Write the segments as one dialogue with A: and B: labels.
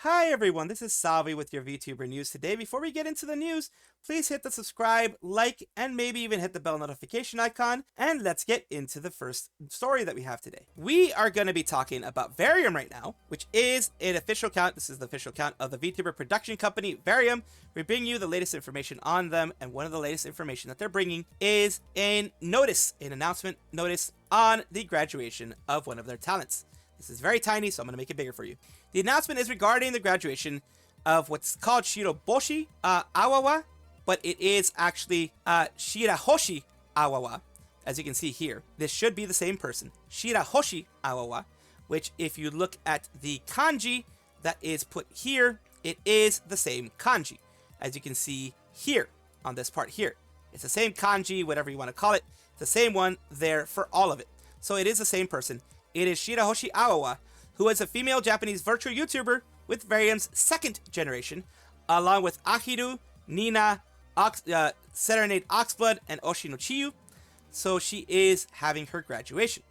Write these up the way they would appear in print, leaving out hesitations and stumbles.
A: Hi everyone, this is Salvi with your VTuber news today. Before we get into the news, please hit the subscribe, like, and maybe even hit the bell notification icon, and let's get into the first story that we have today. We are going to be talking about Varium right now, which is an official account. This is the official account of the VTuber production company, Varium. We bring you the latest information on them, and one of the latest information that they're bringing is an announcement notice on the graduation of one of their talents. This is very tiny, so I'm going to make it bigger for you. The announcement is regarding the graduation of what's called Shiroboshi Awawa, but it is actually Shirahoshi Awawa, as you can see here. This should be the same person, Shirahoshi Awawa, which if you look at the kanji that is put here, it is the same kanji, as you can see here on this part here. It's the same kanji, whatever you want to call it. It's the same one there for all of it. So it is the same person. It is Shirahoshi Awawa, who is a female Japanese virtual YouTuber with Varium's second generation, along with Ahiru, Nina, Serenade Oxblood, and Oshino Chiyu. So she is having her graduation.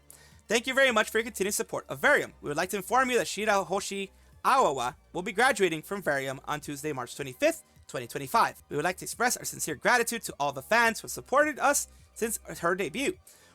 A: Thank you very much for your continued support of Varium. We would like to inform you that Shirahoshi Awawa will be graduating from Varium on Tuesday, March 25th, 2025. We would like to express our sincere gratitude to all the fans who have supported us since her debut.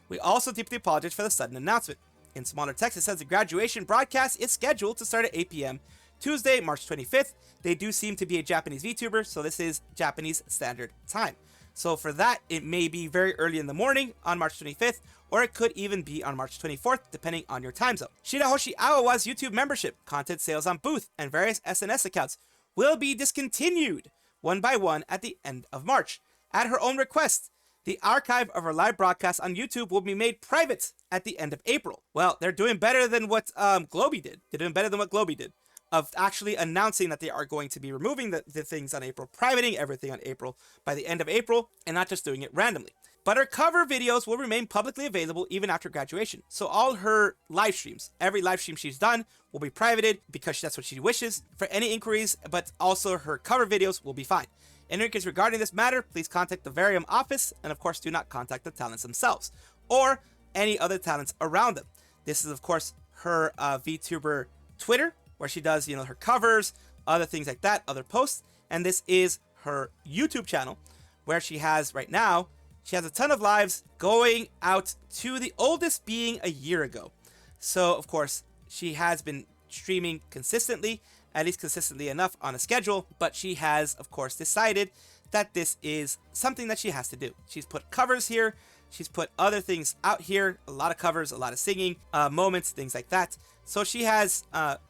A: We also deeply apologize for the sudden announcement. In smaller text, it says the graduation broadcast is scheduled to start at 8 p.m. Tuesday, March 25th. They do seem to be a Japanese VTuber, so this is Japanese Standard Time. So for that, it may be very early in the morning on March 25th, or it could even be on March 24th, depending on your time zone. Shirahoshi Awawa's YouTube membership, content sales on booth, and various SNS accounts will be discontinued one by one at the end of March. At her own request, the archive of our live broadcast on YouTube will be made private at the end of April. Well, they're doing better than what Globy did. They're doing better than what Globy did, of actually announcing that they are going to be removing the things on April, privating everything on April by the end of April, and not just doing it randomly. But her cover videos will remain publicly available even after graduation. So all her live streams, every live stream she's done will be privated because that's what she wishes for any inquiries, but also her cover videos will be fine. Any inquiries regarding this matter, please contact the Varium office, and of course do not contact the talents themselves or any other talents around them. This is of course her VTuber Twitter, where she does, her covers, other things like that, other posts, and this is her YouTube channel, where she has right now, she has a ton of lives going out to the oldest being a year ago. So of course she has been streaming consistently, at least consistently enough on a schedule, but she has of course decided that this is something that she has to do. She's put covers here, she's put other things out here, a lot of covers, a lot of singing moments, things like that. So she has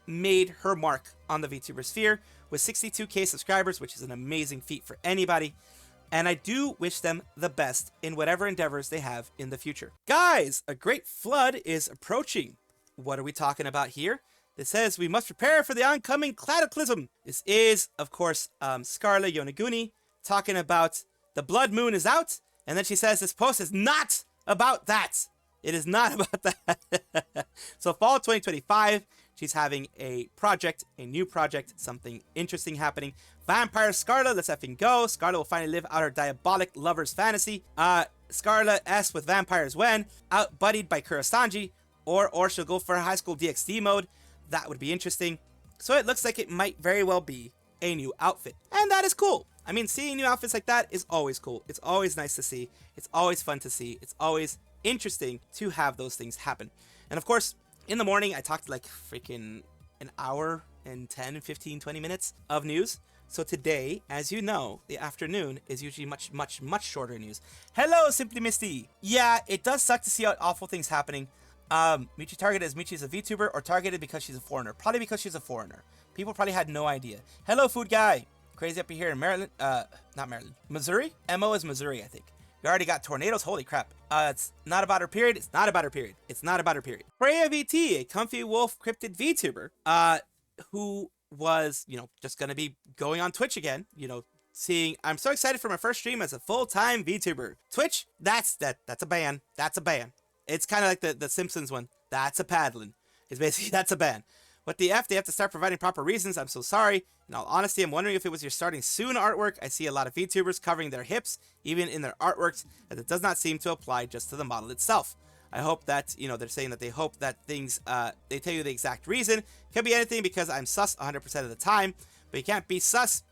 A: made her mark on the VTuber sphere with 62k subscribers, which is an amazing feat for anybody. And I do wish them the best in whatever endeavors they have in the future. Guys, a great flood is approaching. What are we talking about here? It says we must prepare for the oncoming cataclysm. This is, of course, Scarle Yonaguni talking about the blood moon is out. And then she says this post is not about that. It is not about that. So fall 2025, she's having a project, a new project, something interesting happening. Vampire Scarle, let's effing go. Scarle will finally live out her diabolic lover's fantasy. Scarle S with vampires when outbuddied by Kurosanji, or she'll go for a high school DxD mode. That would be interesting. So it looks like it might very well be a new outfit. And that is cool. I mean, seeing new outfits like that is always cool. It's always nice to see. It's always fun to see. It's always interesting to have those things happen. And of course, in the morning, I talked like freaking an hour and 10, 15, 20 minutes of news. So today, as you know, the afternoon is usually much, much, much shorter news. Hello, Simply Misty. Yeah, it does suck to see awful things happening. Michi targeted as Michi is a VTuber or targeted because she's a foreigner? Probably because she's a foreigner. People probably had no idea. Hello, Food Guy. Crazy up here in Maryland. Not Maryland. Missouri? MO is Missouri, I think. We already got tornadoes. Holy crap. It's not about her period. It's not about her period. It's not about her period. Fraeya VT, a comfy wolf cryptid VTuber, who was, just going to be going on Twitch again, seeing, I'm so excited for my first stream as a full-time VTuber. Twitch, that's a ban. That's a ban. It's kind of like the Simpsons one. That's a paddling. It's basically, that's a ban. What the F? They have to start providing proper reasons. I'm so sorry. In all honesty, I'm wondering if it was your starting soon artwork. I see a lot of VTubers covering their hips, even in their artworks, as it does not seem to apply just to the model itself. I hope that, you know, they're saying that they hope that things, they tell you the exact reason. Could be anything because I'm sus 100% of the time, but you can't be sus.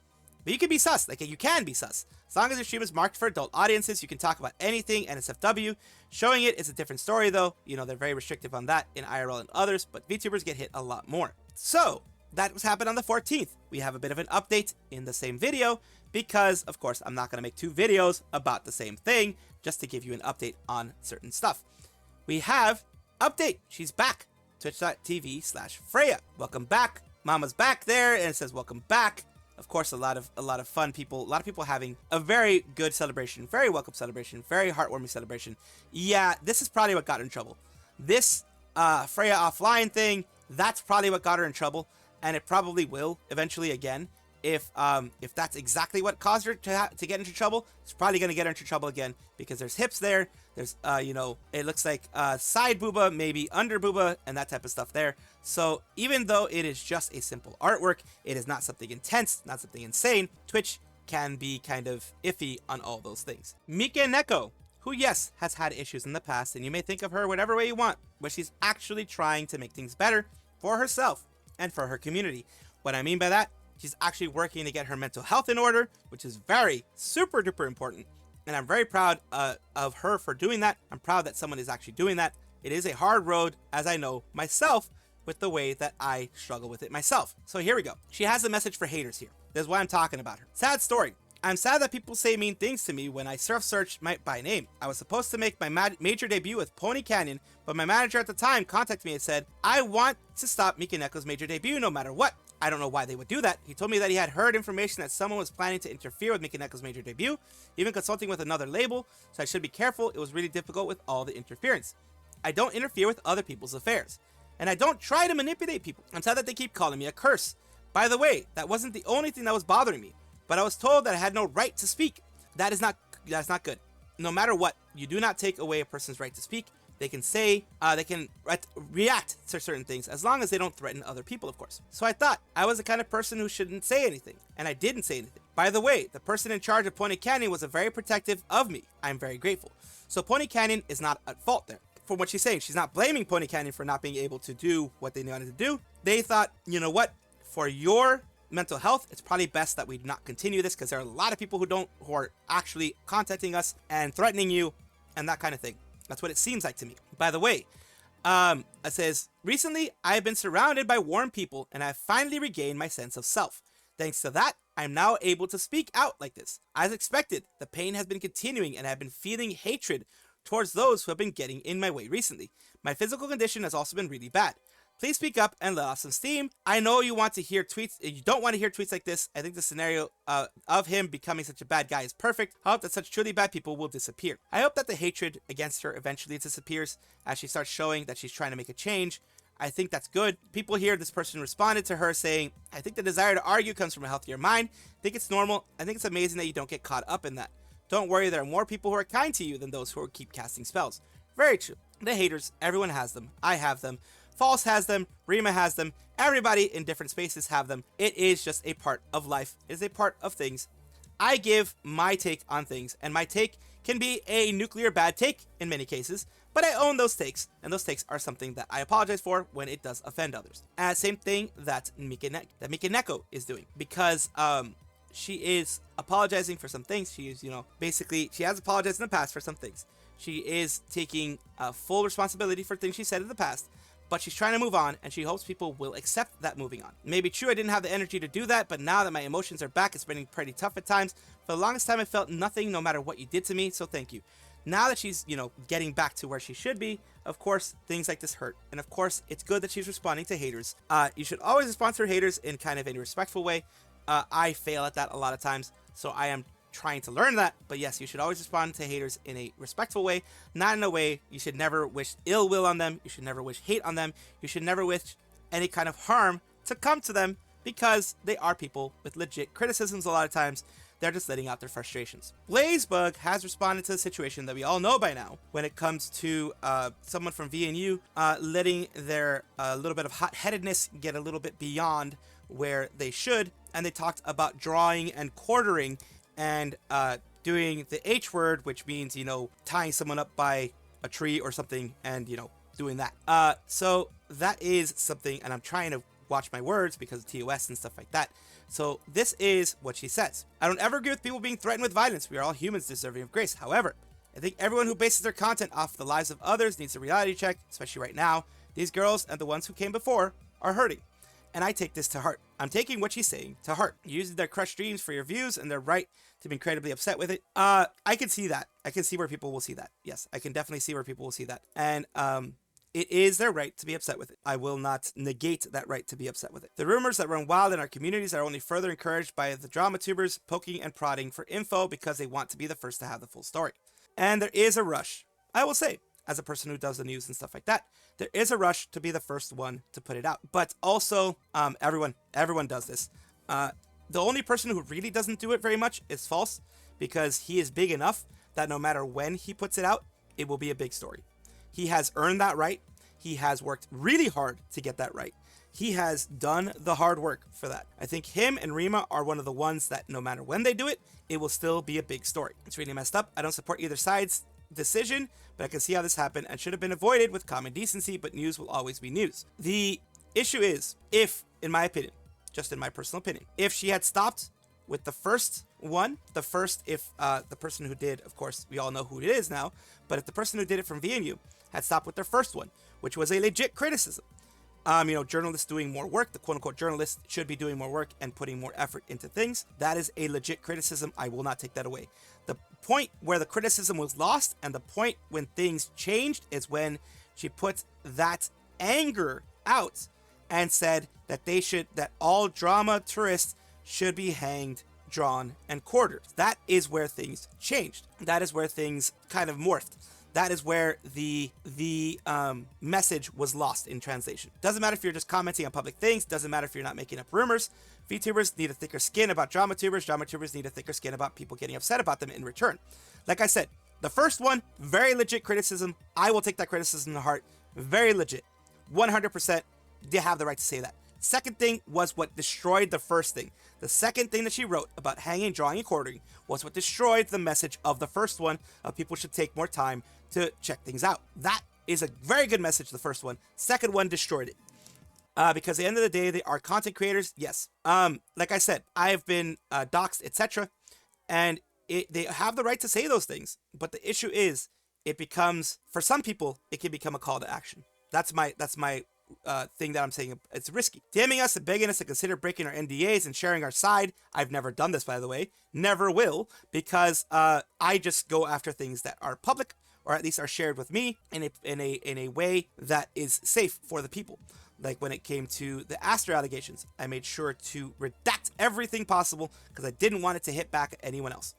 A: But you can be sus, like you can be sus. As long as your stream is marked for adult audiences, you can talk about anything NSFW. Showing it is a different story though. You know, they're very restrictive on that in IRL and others, but VTubers get hit a lot more. So, that was happened on the 14th. We have a bit of an update in the same video because, of course, I'm not going to make 2 videos about the same thing just to give you an update on certain stuff. We have update. She's back. Twitch.tv/Fraeya. Welcome back. Mama's back there, and it says welcome back. Of course, a lot of fun people. A lot of people having a very good celebration, very welcome celebration, very heartwarming celebration. Yeah, this is probably what got her in trouble. This Fraeya offline thing, that's probably what got her in trouble. And it probably will eventually again. If that's exactly what caused her to get into trouble, it's probably going to get her into trouble again because there's hips there. There's, you know, it looks like side booba, maybe under booba, and that type of stuff there. So even though it is just a simple artwork, it is not something intense, not something insane. Twitch can be kind of iffy on all those things. Mikeneko, who, yes, has had issues in the past, and you may think of her whatever way you want, but she's actually trying to make things better for herself and for her community. What I mean by that, she's actually working to get her mental health in order, which is very super duper important. And I'm very proud of her for doing that. I'm proud that someone is actually doing that. It is a hard road, as I know myself, with the way that I struggle with it myself. So here we go. She has a message for haters here. This is why I'm talking about her. Sad story. I'm sad that people say mean things to me when I surf search by name. I was supposed to make my major debut with Pony Canyon, but my manager at the time contacted me and said, I want to stop Mikeneko's major debut no matter what. I don't know why they would do that. He told me that he had heard information that someone was planning to interfere with Mikeneko's major debut, even consulting with another label, so I should be careful. It was really difficult with all the interference. I don't interfere with other people's affairs, and I don't try to manipulate people. I'm sad that they keep calling me a curse. By the way, that wasn't the only thing that was bothering me, but I was told that I had no right to speak. That's not good. No matter what, you do not take away a person's right to speak. They can say, they can react to certain things as long as they don't threaten other people, of course. So I thought I was the kind of person who shouldn't say anything, and I didn't say anything. By the way, the person in charge of Pony Canyon was very protective of me. I'm very grateful. So Pony Canyon is not at fault there. From what she's saying, she's not blaming Pony Canyon for not being able to do what they wanted to do. They thought, you know what, for your mental health, it's probably best that we not continue this because there are a lot of people who are actually contacting us and threatening you and that kind of thing. That's what it seems like to me. By the way, it says, recently I've been surrounded by warm people and I've finally regained my sense of self. Thanks to that, I'm now able to speak out like this. As expected, the pain has been continuing and I've been feeling hatred towards those who have been getting in my way recently. My physical condition has also been really bad. Please speak up and let off some steam. I know you want to hear tweets. You don't want to hear tweets like this. I think the scenario of him becoming such a bad guy is perfect. I hope that such truly bad people will disappear. I hope that the hatred against her eventually disappears as she starts showing that she's trying to make a change. I think that's good. People here, this person responded to her saying, I think the desire to argue comes from a healthier mind. I think it's normal. I think it's amazing that you don't get caught up in that. Don't worry, there are more people who are kind to you than those who keep casting spells. Very true. The haters, everyone has them. I have them. False has them, Rima has them, everybody in different spaces have them. It is just a part of life. It is a part of things. I give my take on things, and my take can be a nuclear bad take in many cases, but I own those takes, and those takes are something that I apologize for when it does offend others. Same thing that Mikeneko is doing, because she is apologizing for some things. She is, basically, she has apologized in the past for some things. She is taking full responsibility for things she said in the past, but she's trying to move on, and she hopes people will accept that moving on. Maybe true, I didn't have the energy to do that, but now that my emotions are back, it's been pretty tough at times. For the longest time, I felt nothing no matter what you did to me, so thank you. Now that she's, getting back to where she should be, of course, things like this hurt. And of course, it's good that she's responding to haters. You should always respond to her haters in kind of a respectful way. I fail at that a lot of times, so I am trying to learn that. But yes, you should always respond to haters in a respectful way, not in a way you should never wish ill will on them. You should never wish hate on them. You should never wish any kind of harm to come to them, because they are people with legit criticisms a lot of times. They're just letting out their frustrations. Blaisebug has responded to the situation that we all know by now when it comes to someone from VNU letting their little bit of hot-headedness get a little bit beyond where they should. And they talked about drawing and quartering and doing the H word, which means, tying someone up by a tree or something and, you know, doing that. So that is something, and I'm trying to watch my words because of TOS and stuff like that. So this is what she says. I don't ever agree with people being threatened with violence. We are all humans deserving of grace. However, I think everyone who bases their content off the lives of others needs a reality check, especially right now. These girls and the ones who came before are hurting. And I take this to heart. I'm taking what she's saying to heart. Using their crushed dreams for your views, and they're right to be incredibly upset with it. I can see that. I can see where people will see that. Yes, I can definitely see where people will see that. And it is their right to be upset with it. I will not negate that right to be upset with it. The rumors that run wild in our communities are only further encouraged by the drama tubers poking and prodding for info because they want to be the first to have the full story. And there is a rush. I will say, as a person who does the news and stuff like that, there is a rush to be the first one to put it out. But also, everyone does this. The only person who really doesn't do it very much is False, because he is big enough that no matter when he puts it out, it will be a big story. He has earned that right. He has worked really hard to get that right. He has done the hard work for that. I think him and Rima are one of the ones that no matter when they do it, it will still be a big story. It's really messed up. I don't support either side's decision, but I can see how this happened and should have been avoided with common decency, but news will always be news. The issue is, if, in my opinion, just in my personal opinion, if she had stopped with the first one, the person who did, of course, we all know who it is now, but if the person who did it from VMU had stopped with their first one, which was a legit criticism, journalists doing more work, the quote-unquote journalists should be doing more work and putting more effort into things. That is a legit criticism. I will not take that away. The point where the criticism was lost and the point when things changed is when she put that anger out and said that that all drama tourists should be hanged, drawn, and quartered. That is where things changed. That is where things kind of morphed. That is where the message was lost in translation. Doesn't matter if you're just commenting on public things. Doesn't matter if you're not making up rumors. VTubers need a thicker skin about drama tubers. Drama tubers need a thicker skin about people getting upset about them in return. Like I said, the first one, very legit criticism. I will take that criticism to heart. Very legit. 100%. They have the right to say that. Second thing was what destroyed the first thing. The second thing that she wrote about hanging, drawing, and quartering was what destroyed the message of the first one of people should take more time to check things out. That is a very good message, the first one. Second one destroyed it. Because at the end of the day, they are content creators. Yes. Like I said, I have been doxxed, etc. And they have the right to say those things. But the issue is, it becomes, for some people, it can become a call to action. That's my thing that I'm saying. It's risky. DMing us and begging us to consider breaking our NDAs and sharing our side. I've never done this, by the way. Never will, because I just go after things that are public, or at least are shared with me in a way that is safe for the people. Like when it came to the Aster allegations, I made sure to redact everything possible because I didn't want it to hit back at anyone else.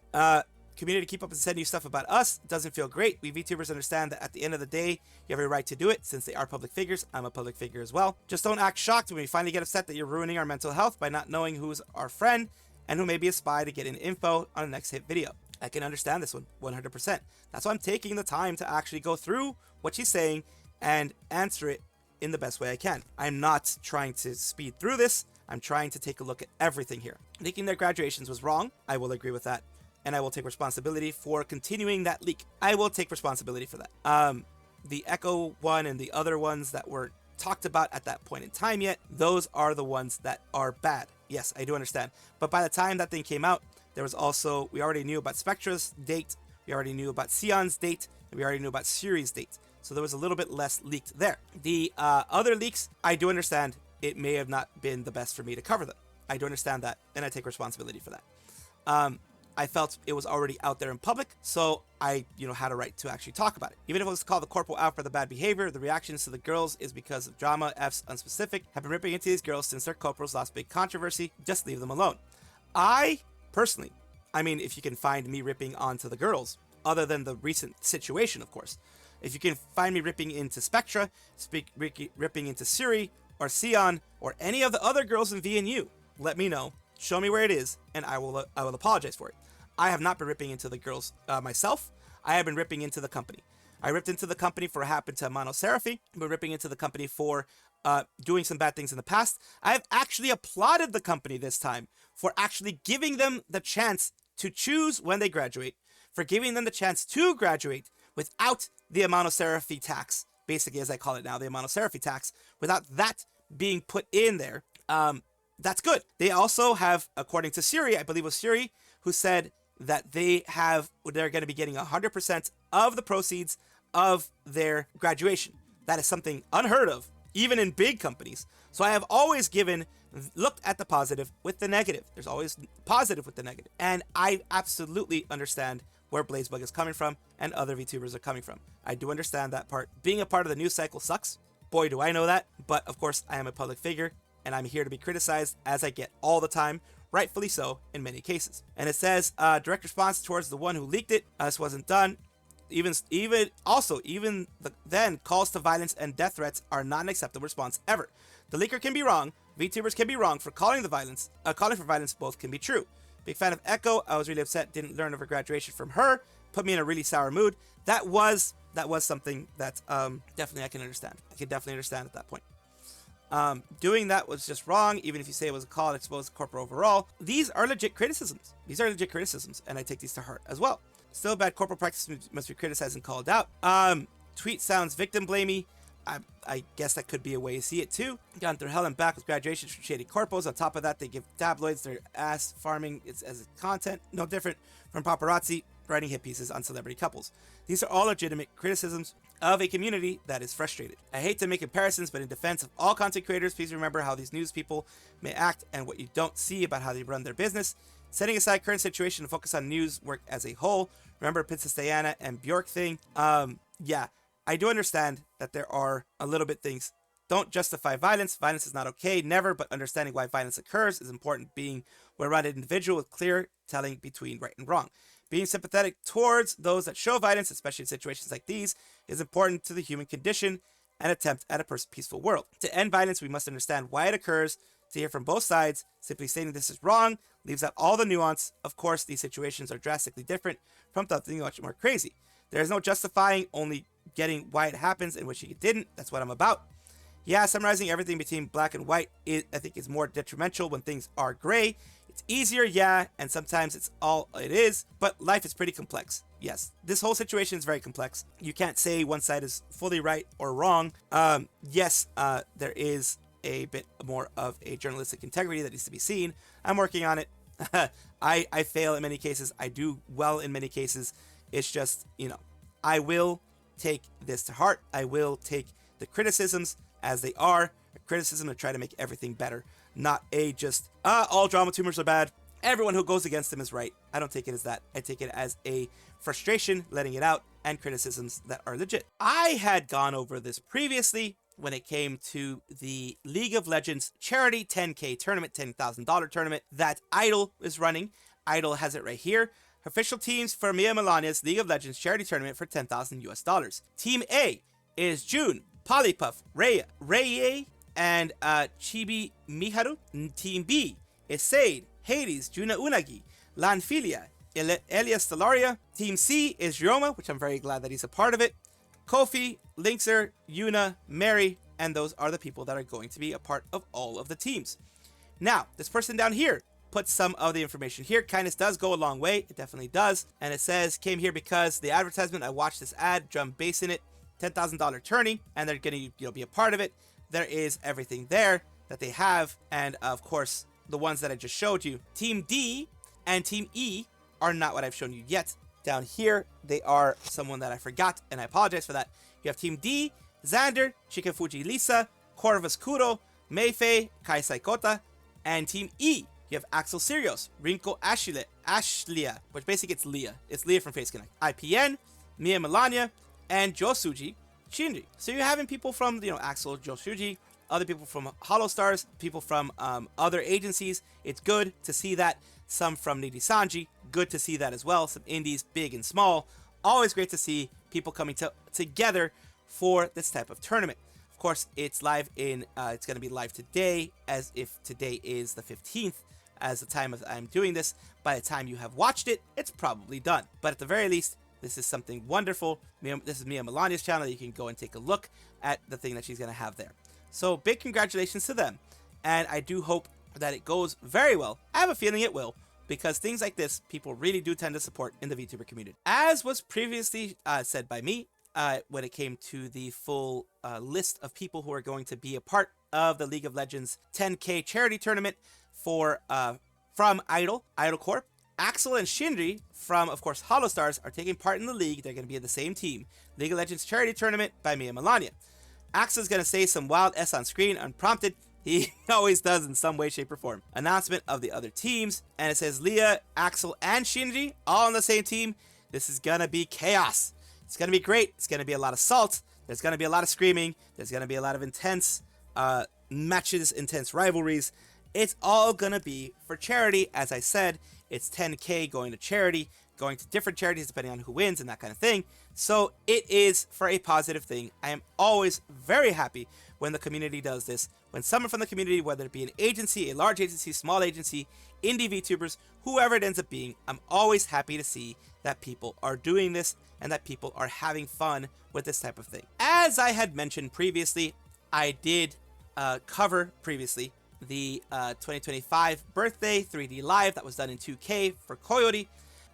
A: Community keep up and send you stuff about us. Doesn't feel great. We VTubers understand that at the end of the day, you have a right to do it since they are public figures. I'm a public figure as well. Just don't act shocked when we finally get upset that you're ruining our mental health by not knowing who's our friend and who may be a spy to get in info on the next hit video. I can understand this one 100%. That's why I'm taking the time to actually go through what she's saying and answer it in the best way I can. I'm not trying to speed through this. I'm trying to take a look at everything here. Thinking their graduations was wrong. I will agree with that. And I will take responsibility for continuing that leak. I will take responsibility for that. The Echo one and the other ones that were talked about at that point in time yet, those are the ones that are bad. Yes, I do understand. But by the time that thing came out, there was also, we already knew about Spectra's date, we already knew about Sion's date, and we already knew about Siri's date. So there was a little bit less leaked there. The other leaks, I do understand it may have not been the best for me to cover them. I do understand that, and I take responsibility for that. I felt it was already out there in public, so I, had a right to actually talk about it. Even if it was called the corporal out for the bad behavior, the reactions to the girls is because of drama. F's unspecific have been ripping into these girls since their corporals lost big controversy. Just leave them alone. I personally, if you can find me ripping onto the girls, other than the recent situation, of course. If you can find me ripping into Spectra, ripping into Siri or Sion or any of the other girls in VNU, let me know. Show me where it is, and I will apologize for it. I have not been ripping into the girls myself. I have been ripping into the company. I ripped into the company for what happened to Mono Seraphy. I've been ripping into the company for doing some bad things in the past. I have actually applauded the company this time for actually giving them the chance to choose when they graduate, for giving them the chance to graduate, without the monoseraphy tax, basically as I call it now, the monoseraphy tax, without that being put in there, that's good. They also have, according to Siri, I believe it was Siri, who said that they're going to be getting 100% of the proceeds of their graduation. That is something unheard of, even in big companies. So I have always looked at the positive with the negative. There's always positive with the negative. And I absolutely understand where Blaisebug is coming from and other VTubers are coming from. I do understand that part. Being a part of the news cycle sucks. Boy, do I know that. But of course, I am a public figure and I'm here to be criticized as I get all the time. Rightfully so in many cases. And it says, direct response towards the one who leaked it. This wasn't done. Even then, calls to violence and death threats are not an acceptable response ever. The leaker can be wrong. VTubers can be wrong for calling for violence. Both can be true. Big fan of Echo. I was really upset. Didn't learn of her graduation from her. Put me in a really sour mood. That was something that definitely I can understand. I can definitely understand at that point. Doing that was just wrong. Even if you say it was a call, exposed the corporate overall. These are legit criticisms. And I take these to heart as well. Still bad corporate practice must be criticized and called out. Tweet sounds victim blamey. I guess that could be a way to see it too. Gone through hell and back with graduations from shady corpos. On top of that, they give tabloids their ass farming as content. No different from paparazzi writing hit pieces on celebrity couples. These are all legitimate criticisms of a community that is frustrated. I hate to make comparisons, but in defense of all content creators, please remember how these news people may act and what you don't see about how they run their business. Setting aside current situation to focus on news work as a whole. Remember Princess Diana and Bjork thing? Yeah, I do understand that there are a little bit things. Don't justify violence. Violence is not okay, never, but understanding why violence occurs is important. Being well-rounded individual with clear telling between right and wrong. Being sympathetic towards those that show violence, especially in situations like these, is important to the human condition and attempt at a peaceful world. To end violence, we must understand why it occurs. To hear from both sides, simply stating this is wrong leaves out all the nuance. Of course, these situations are drastically different from something much more crazy. There is no justifying, only getting why it happens and which it didn't. That's what I'm about. Yeah, summarizing everything between black and white, I think is more detrimental when things are gray. It's easier, yeah, and sometimes it's all it is, but life is pretty complex. Yes, this whole situation is very complex. You can't say one side is fully right or wrong. Yes, there is a bit more of a journalistic integrity that needs to be seen. I'm working on it. I fail in many cases. I do well in many cases. It's just, I will take this to heart. I will take the criticisms as they are, a criticism to try to make everything better. Not all drama tumors are bad. Everyone who goes against them is right. I don't take it as that. I take it as a frustration, letting it out, and criticisms that are legit. I had gone over this previously when it came to the League of Legends charity 10K tournament, $10,000 tournament that Idol is running. Idol has it right here. Official teams for Mia Melania's League of Legends charity tournament for $10,000. Team A is June, Polypuff, Reye, and Chibi Miharu. Team B is Sade, Hades, Juna Unagi, Lanfilia, Elia Stellaria. Team C is Ryoma, which I'm very glad that he's a part of it. Kofi, Linkser, Yuna, Mary, and those are the people that are going to be a part of all of the teams. Now, this person down here puts some of the information here. Kindness does go a long way. It definitely does. And it says, came here because the advertisement, I watched this ad, drum bass in it, $10,000 tourney, and they're going to be a part of it. There is everything there that they have. And of course, the ones that I just showed you. Team D and Team E are not what I've shown you yet. Down here, they are someone that I forgot, and I apologize for that. You have Team D, Xander, Chikafuji Lisa, Corvus Kuro, Meifei, Kai Saikota, and Team E, you have Axel Sirios, Rinko Ashlia, which basically it's Leah. It's Leah from PhaseConnect. IPN, Mia Melania, and Josuji Shinri. So you're having people from, Axel, Josuji, other people from Holostars, people from other agencies. It's good to see that. Some from Nijisanji, good to see that as well. Some indies, big and small. Always great to see people coming together for this type of tournament. Of course, it's live it's going to be live today, as if today is the 15th, as the time of I'm doing this. By the time you have watched it, it's probably done. But at the very least, this is something wonderful. This is Mia Melania's channel. You can go and take a look at the thing that she's going to have there. So big congratulations to them. And I do hope that it goes very well. I have a feeling it will. because things like this, people really do tend to support in the VTuber community. As was previously said by me, when it came to the full list of people who are going to be a part of the League of Legends 10K charity tournament for from Idol Corp. Axel and Shinri from, of course, Holostars are taking part in the league. They're going to be in the same team. League of Legends charity tournament by me and Melania. Axel's going to say some wild S on screen unprompted. He always does in some way, shape, or form. Announcement of the other teams. And it says Leah, Axel, and Shinri all on the same team. This is going to be chaos. It's going to be great. It's going to be a lot of salt. There's going to be a lot of screaming. There's going to be a lot of intense matches, intense rivalries. It's all going to be for charity. As I said, it's 10K going to charity, going to different charities depending on who wins and that kind of thing. So it is for a positive thing. I am always very happy when the community does this. When someone from the community, whether it be an agency, a large agency, small agency, indie VTubers, whoever it ends up being, I'm always happy to see that people are doing this and that people are having fun with this type of thing. As I had mentioned previously, I did cover previously the 2025 birthday 3D live that was done in 2K for Koyori,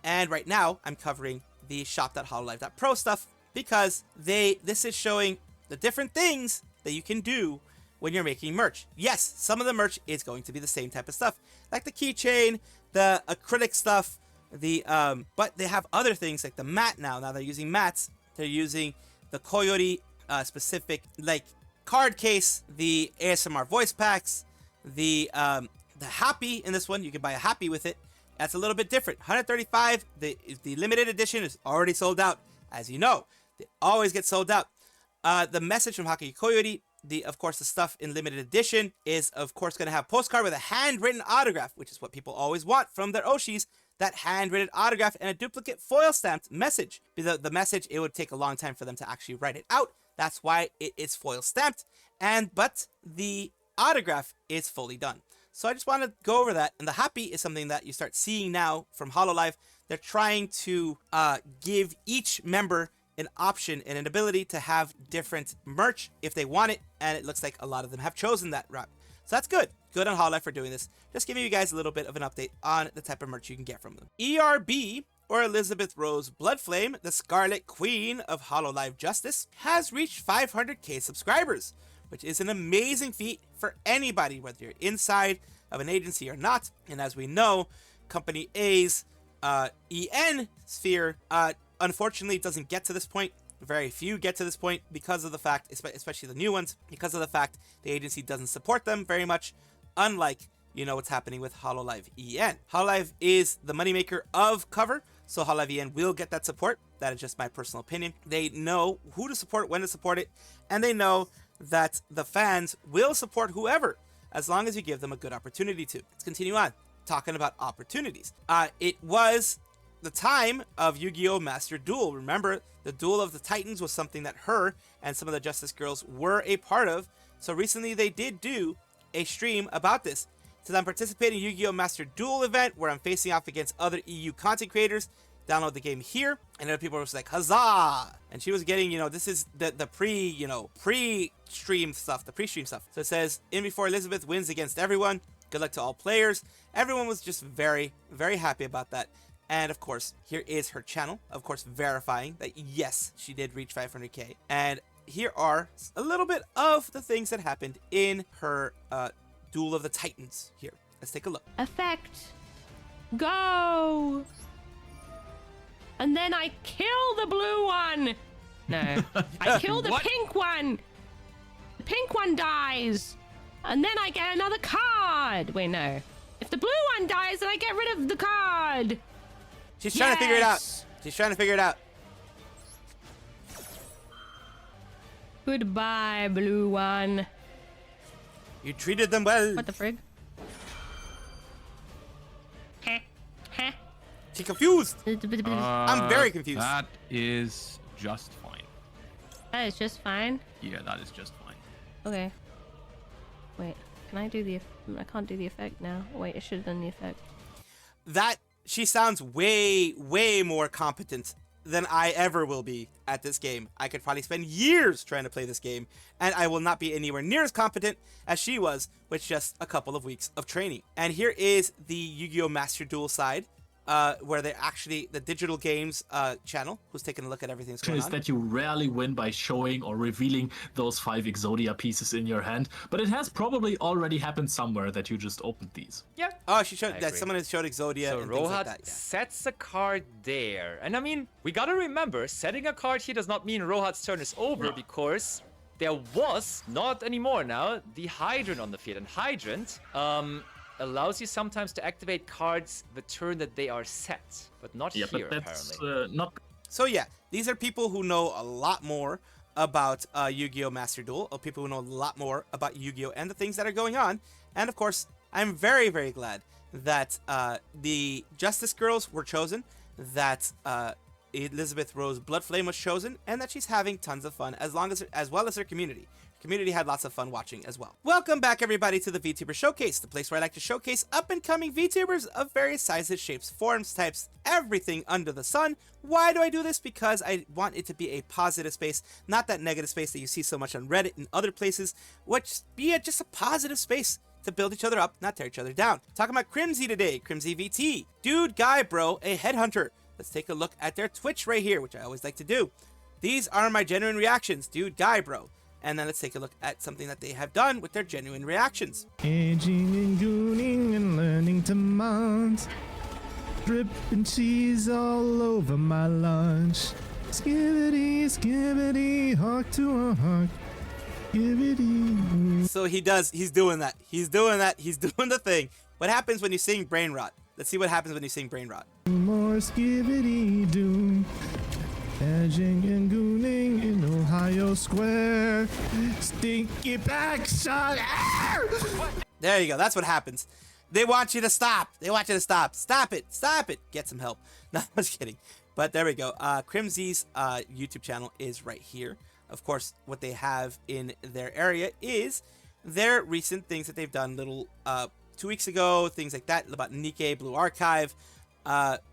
A: and right now I'm covering the shop.hololive.pro stuff because this is showing the different things that you can do when you're making merch. Yes, some of the merch is going to be the same type of stuff, like the keychain, the acrylic stuff, but they have other things like the mat now. Now they're using mats. They're using the Koyori specific like card case, the ASMR voice packs, the happy in this one. You can buy a happy with it. That's a little bit different. 135. The limited edition is already sold out, as you know. They always get sold out. The message from Haki Koyori, of course, the stuff in limited edition is, of course, going to have postcard with a handwritten autograph, which is what people always want from their Oshis. That handwritten autograph and a duplicate foil stamped message. The message, it would take a long time for them to actually write it out. That's why it is foil stamped. But the autograph is fully done. So I just want to go over that. And the happy is something that you start seeing now from Hololive. They're trying to give each member an option and an ability to have different merch if they want it. And it looks like a lot of them have chosen that route. So that's good. Good on Hololive for doing this. Just giving you guys a little bit of an update on the type of merch you can get from them. ERB, or Elizabeth Rose Bloodflame, the Scarlet Queen of Hololive Justice, has reached 500k subscribers, which is an amazing feat for anybody, whether you're inside of an agency or not. And as we know, Company A's EN sphere unfortunately doesn't get to this point. Very few get to this point because of the fact, especially the new ones, because of the fact the agency doesn't support them very much, unlike, you know, what's happening with Hololive EN. Hololive is the moneymaker of cover, so Hololive EN will get that support. That is just my personal opinion. They know who to support, when to support it, and they know that the fans will support whoever, as long as you give them a good opportunity to. Let's continue on, talking about opportunities. It was the time of Yu-Gi-Oh! Master Duel. Remember, the Duel of the Titans was something that her and some of the Justice Girls were a part of. So recently they did do a stream about this. So I'm participating in Yu-Gi-Oh! Master Duel event where I'm facing off against other EU content creators. Download the game here. And other people were just like, huzzah! And she was getting, you know, this is the pre-stream stuff. So it says, in before Elizabeth wins against everyone. Good luck to all players. Everyone was just very, very happy about that. And of course, here is her channel, of course, verifying that yes, she did reach 500k. And here are a little bit of the things that happened in her Duel of the Titans here. Let's take a look.
B: Effect. Go. And then I kill the blue one. No, I kill the pink one. The pink one dies. And then I get another card. Wait, no. If the blue one dies, then I get rid of the card.
A: She's trying to figure it out. She's trying to figure it out.
B: Goodbye, blue one.
A: You treated them well.
B: What the frig? Heh. Heh.
A: She's confused. I'm very confused.
C: That is just fine.
B: That is just fine.
C: Yeah, that is just fine.
B: Okay. Wait, can I do the... I can't do the effect now. Wait, I should have done the effect.
A: That... She sounds way, way more competent than I ever will be at this game. I could probably spend years trying to play this game, and I will not be anywhere near as competent as she was with just a couple of weeks of training. And here is the Yu-Gi-Oh! Master Duel side, where they're actually the digital games channel, who's taking a look at everything that's going
D: is
A: on.
D: that you rarely win by showing or revealing those 5 Exodia pieces in your hand, but it has probably already happened somewhere that you just opened these.
E: Yeah.
A: Oh, she showed
E: I
A: that
E: agree.
A: someone has showed Exodia
E: So
A: and things like
E: Rohat
A: that. Yeah.
E: sets a card there. And I mean, we gotta remember, setting a card here does not mean Rohat's turn is over because there was, not anymore now, the Hydrant on the field. And Hydrant allows you sometimes to activate cards the turn that they are set, but not
D: Yeah,
E: here,
D: but that's
E: apparently.
D: not.
A: So yeah, these are people who know a lot more about Yu-Gi-Oh! Master Duel, or people who know a lot more about Yu-Gi-Oh! And the things that are going on. And of course, I'm very, very glad that the Justice Girls were chosen, that Elizabeth Rose Bloodflame was chosen, and that she's having tons of fun, as well as her community. Community had lots of fun watching as well. Welcome back, everybody, to the VTuber Showcase, the place where I like to showcase up-and-coming VTubers of various sizes, shapes, forms, types, everything under the sun. Why do I do this? Because I want it to be a positive space, not that negative space that you see so much on Reddit and other places, which be just a positive space to build each other up, not tear each other down. Talking about Krimzi today, Krimzi VT. Dude, guy, bro, a headhunter. Let's take a look at their Twitch right here, which I always like to do. These are my genuine reactions, dude, guy, bro. And then let's take a look at something that they have done with their genuine reactions.
F: Aging and gooning and learning to mount. Dripping cheese all over my lunch. Skibbity, skibbity, hawk to a hawk. Skibbity.
A: So he's doing that. He's doing the thing. What happens when you sing Brain Rot? Let's see what happens when you sing Brain Rot.
F: More skibbity doo. Edging and gooning in Ohio Square. Stinky back shot.
A: There you go. That's what happens. They want you to stop. They want you to stop. Stop it. Stop it. Get some help. No, I'm just kidding. But there we go. Krimzi's YouTube channel is right here. Of course, what they have in their area is their recent things that they've done. Little 2 weeks ago, things like that about Nikke, Blue Archive.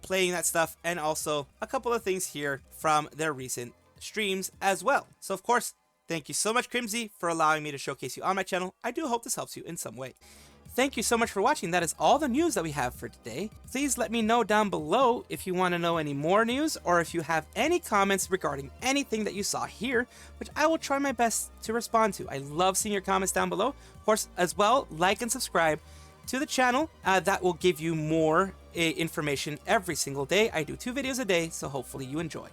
A: Playing that stuff, and also a couple of things here from their recent streams as well. So of course, thank you so much, Krimzi, for allowing me to showcase you on my channel. I do hope this helps you in some way. Thank you so much for watching. That is all the news that we have for today. Please let me know down below if you want to know any more news, or if you have any comments regarding anything that you saw here, which I will try my best to respond to. I love seeing your comments down below. Of course, as well, like and subscribe to the channel. That will give you more information every single day. I do 2 videos a day, so hopefully you enjoy.